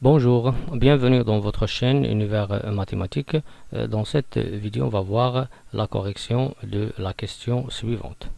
Bonjour, bienvenue dans votre chaîne Univers Mathématique. Dans cette vidéo, on va voir la correction de la question suivante.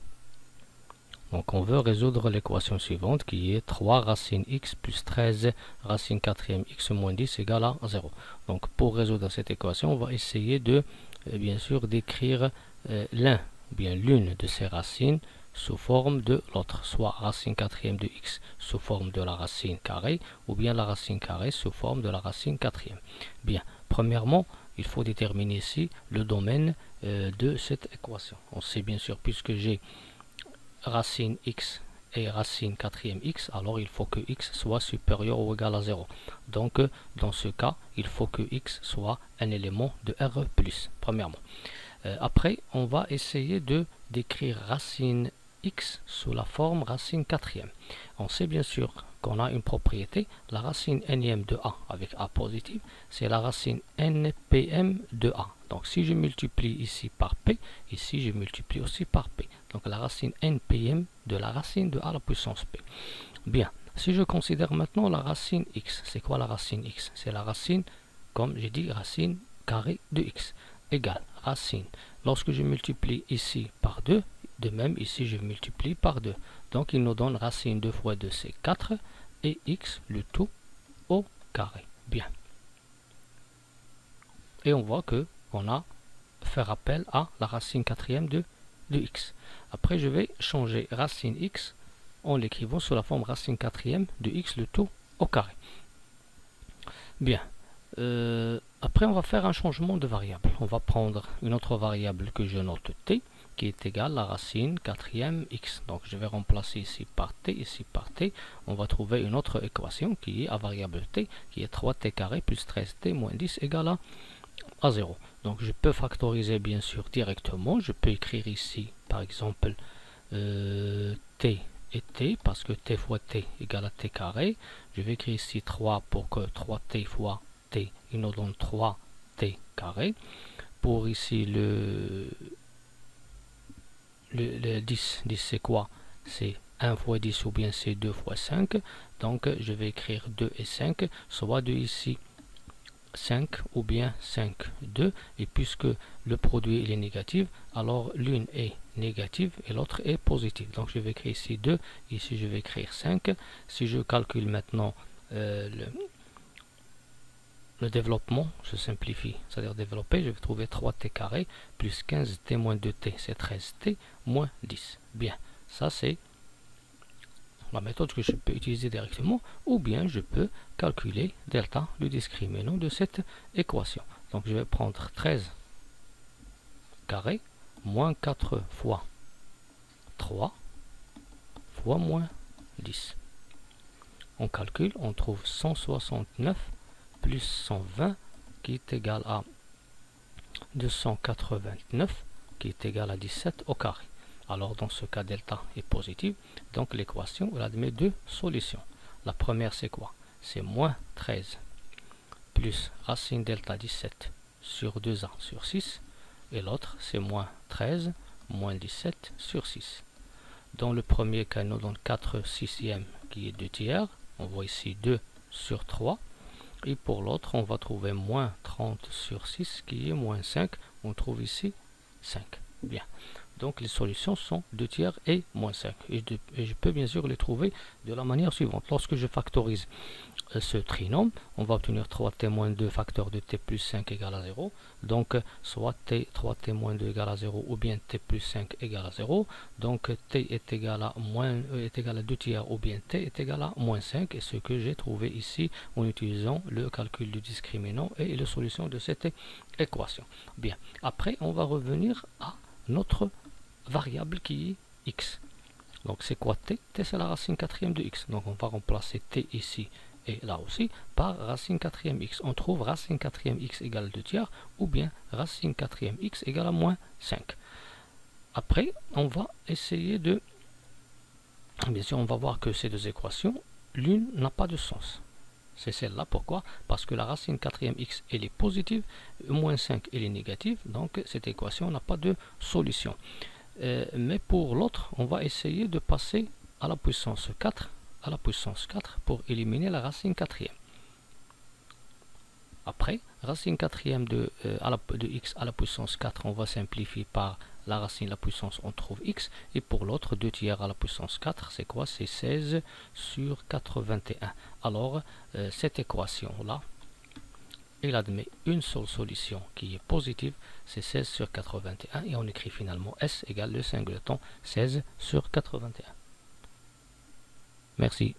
Donc, on veut résoudre l'équation suivante qui est 3 racine x plus 13 racine quatrième x moins 10 égale à 0. Donc, pour résoudre cette équation, on va essayer de, bien sûr, d'écrire l'une de ces racines sous forme de l'autre, soit racine quatrième de x sous forme de la racine carrée, ou bien la racine carrée sous forme de la racine quatrième. Bien, premièrement, il faut déterminer ici le domaine de cette équation. On sait bien sûr, puisque j'ai racine x et racine quatrième x, alors il faut que x soit supérieur ou égal à 0. Donc, dans ce cas, il faut que x soit un élément de R+, premièrement. Après, on va essayer de décrire racine x sous la forme racine quatrième. On sait bien sûr qu'on a une propriété, la racine nème de a avec a positive, c'est la racine npm de a. Donc si je multiplie ici par p, ici je multiplie aussi par p. Donc la racine npm de la racine de a à la puissance p. Bien, si je considère maintenant la racine x, c'est quoi la racine x? C'est la racine, comme j'ai dit, racine carrée de x égale racine. Lorsque je multiplie ici par 2, de même ici je multiplie par 2. Donc il nous donne racine 2 fois 2 c'est 4 et x le tout au carré. Bien. Et on voit que on a fait appel à la racine quatrième de x. Après je vais changer racine x en l'écrivant sous la forme racine quatrième de x le tout au carré. Bien. Après on va faire un changement de variable. On va prendre une autre variable que je note t, qui est égale à la racine quatrième x. Donc je vais remplacer ici par t, ici par t. On va trouver une autre équation qui est à variable t, qui est 3t carré plus 13t moins 10 égale à 0. Donc je peux factoriser bien sûr directement. Je peux écrire ici par exemple t et t, parce que t fois t égale à t carré. Je vais écrire ici 3 pour que 3t fois t, il nous donne 3t carré. Pour ici le 10 c'est quoi? C'est 1 fois 10 ou bien c'est 2 fois 5. Donc je vais écrire 2 et 5, soit de ici 5 ou bien 5, 2. Et puisque le produit il est négatif, alors l'une est négative et l'autre est positive. Donc je vais écrire ici 2, ici je vais écrire 5. Si je calcule maintenant le développement, je simplifie, c'est-à-dire développer, je vais trouver 3t carré plus 15t moins 2t, c'est 13t moins 10. Bien, ça c'est la méthode que je peux utiliser directement, ou bien je peux calculer delta, le discriminant de cette équation. Donc je vais prendre 13 carré moins 4 fois 3 fois moins 10. On calcule, on trouve 169 plus 120 qui est égal à 289 qui est égal à 17 au carré. Alors dans ce cas delta est positif, donc l'équation elle admet deux solutions. La première c'est quoi? C'est moins 13 plus racine delta 17 sur 2a sur 6, et l'autre c'est moins 13 moins 17 sur 6. Dans le premier cas, nous donne 4 sixièmes qui est 2 tiers, on voit ici 2 sur 3. Et pour l'autre, on va trouver moins 30 sur 6 qui est moins 5. On trouve ici 5. Bien. Donc les solutions sont 2 tiers et moins 5. Et je peux bien sûr les trouver de la manière suivante. Lorsque je factorise ce trinôme, on va obtenir 3t moins 2 facteur de t plus 5 égale à 0. Donc soit t 3t moins 2 égale à 0 ou bien t plus 5 égale à 0. Donc t est égal à 2 tiers ou bien t est égal à moins 5. Et ce que j'ai trouvé ici en utilisant le calcul du discriminant et la solution de cette équation. Bien. Après, on va revenir à notre variable qui est x. Donc c'est quoi t? T c'est la racine quatrième de x. Donc on va remplacer t ici et là aussi par racine quatrième x. On trouve racine quatrième x égale 2 tiers ou bien racine quatrième x égale à moins 5. Après, on va essayer de... Bien sûr, on va voir que ces deux équations, l'une n'a pas de sens. C'est celle-là. Pourquoi? Parce que la racine quatrième x, elle est positive, moins 5, elle est négative. Donc, cette équation n'a pas de solution. Mais pour l'autre, on va essayer de passer à la puissance 4 pour éliminer la racine quatrième. Après, racine quatrième de x à la puissance 4, on va simplifier par la racine, la puissance, on trouve x. Et pour l'autre, 2 tiers à la puissance 4, c'est quoi? C'est 16 sur 81. Alors, cette équation-là, elle admet une seule solution qui est positive, c'est 16 sur 81. Et on écrit finalement S égale le singleton 16 sur 81. Merci.